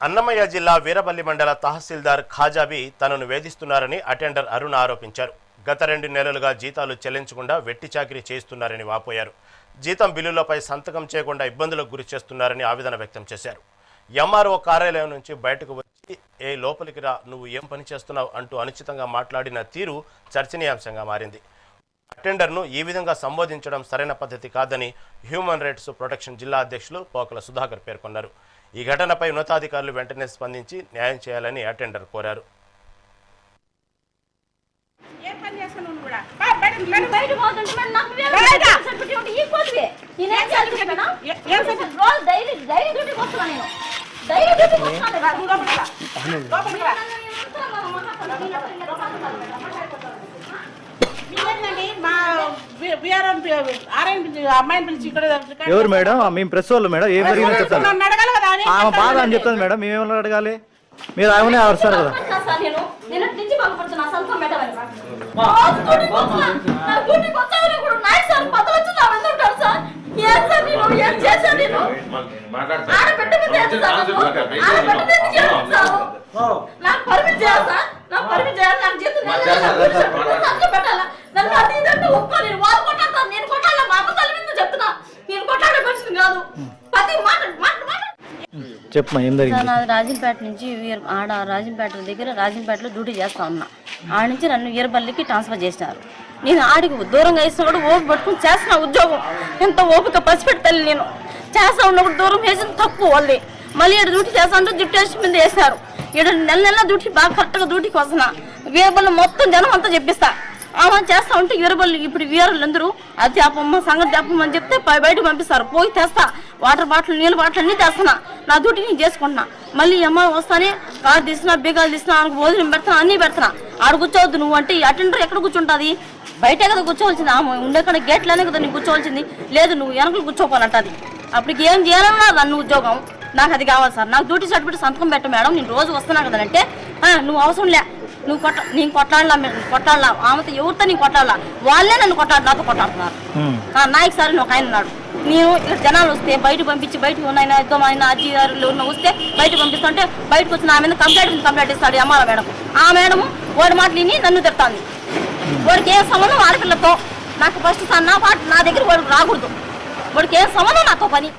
అన్నమయ్య జిల్లా వీరపల్లి మండల తహసీల్దార్ ఖాజాబీ తనను వేధిస్తున్నారని అటెండర్ అరుణ్ ఆరోపించారు. గత 2 నెలలుగా జీతాలు చెల్లించకుండా వెట్టి చాకిరీ చేస్తున్నారని వాపోయారు. జీతం బిల్లులపై సంతకం చేయకుండా ఇబ్బందులకు గురి చేస్తున్నారని ఆవేదన వ్యక్తం చేశారు. ఎంఆర్ఓ కార్యాలయం నుంచి బయటకు వచ్చి లోపలికి రా, నువ్వు ఏం పని చేస్తున్నావు అంటూ అనుచితంగా మాట్లాడిన తీరు చర్చనీయాంశంగా మారింది. అటెండర్ను ఈ విధంగా సంబోధించడం సరైన పద్ధతి కాదని హ్యూమన్ రైట్స్ ప్రొటెక్షన్ జిల్లా అధ్యక్షులు పోకల సుధాకర్ పేర్కొన్నారు. ఈ ఘటనపై ఉన్నతాధికారులు వెంటనే స్పందించి న్యాయం చేయాలని అటెండర్ కోరారు. ఎవరు మేడం? మేము ప్రెస్ వాళ్ళు మేడం. ఏం జరిగిందో చెప్తాను. ఆమె బాధ అని చెప్తాను మేడం. మేమేమో అడగాలి? మీరు ఆమెనే వస్తారు కదా. చెప్పమా ఏం జరిగింది? రాజంపేట నుంచి రాజంపేట దగ్గర రాజంపేటలో డ్యూటీ చేస్తా ఉన్నా. ఆడ నుంచి నన్ను వీరపల్లికి ట్రాన్స్ఫర్ చేసినారు. నేను ఆడికి దూరంగా వేసిన కూడా ఓపిక పట్టుకుని చేస్తున్నా ఉద్యోగం. ఎంత ఓపిక పసిపెట్టాలి నేను చేస్తా ఉన్నప్పుడు దూరం వేసిన తప్పు వాళ్ళది. మళ్ళీ ఇక్కడ డ్యూటీ చేస్తా ఉంటే డ్యూటీ వేసి మీద వేసినారు. ఇక్కడ నెల డ్యూటీ బాగా కరెక్ట్గా డ్యూటీకి వస్తున్నా. వీరపల్లి మొత్తం జనం అంతా చెప్పిస్తా. ఆమె చేస్తా ఉంటే వీరపల్లి ఇప్పుడు వీరులు అందరూ అది చేపమ్మ సంగతి చేపమ్మని చెప్తే బయటకు పంపిస్తారు. పోయి తెస్తా, వాటర్ బాటిల్ నీళ్ళ బాటిల్ అన్నీ తెస్తున్నా. నా డ్యూటీ నేను చేసుకుంటున్నా. మళ్ళీ అమ్మ వస్తానే కారు తీసినా బీగాలు తీసినా ఆమెకు భోజనం పెడతాను, అన్నీ పెడతాను. ఆడ కూర్చోవద్దు నువ్వు అంటే ఈ అటెండర్ ఎక్కడ కూర్చుంటుంది? బయటే కదా కూర్చోవలసింది. ఆమె ఉండేక్కడ గేట్లోనే కదా నీకు కూర్చోవలసింది. లేదు నువ్వు వెనకలు కూర్చోపోనంటది. అప్పటికి ఏం చేయాలన్నా నన్ను ఉద్యోగం నాకు అది కావాలి సార్. నాకు డ్యూటీ సర్టిఫికేట్ సంతకం పెట్ట మేడం, నేను రోజు వస్తున్నా కదంటే నువ్వు అవసరం లే, నువ్వు నేను కొట్టాలా ఆమెతో ఎవరితో నేను కొట్టాలా? వాళ్ళే నన్ను నాతో కొట్టాడుతున్నారు. నాయక్ సార్ ఒక ఆయన ఉన్నాడు. నేను ఇక్కడ జనాలు వస్తే బయటకు పంపించి బయటకు ఉన్నాయన యుద్ధం ఆయన అధికారులు వస్తే బయటకు పంపిస్తుంటే బయటకు వచ్చిన ఆమె కంప్లైంట్ ఇస్తాడు అమ్మాల మేడం. ఆ మేడం వాడి మాటలు విని నన్ను తిడతాంది. వాడికి ఏ సంబంధం ఆడపిల్లతో నాకు ఫస్ట్ నా దగ్గర వాడికి రాకూడదు. వాడికి ఏ సంబంధం నాతో పని.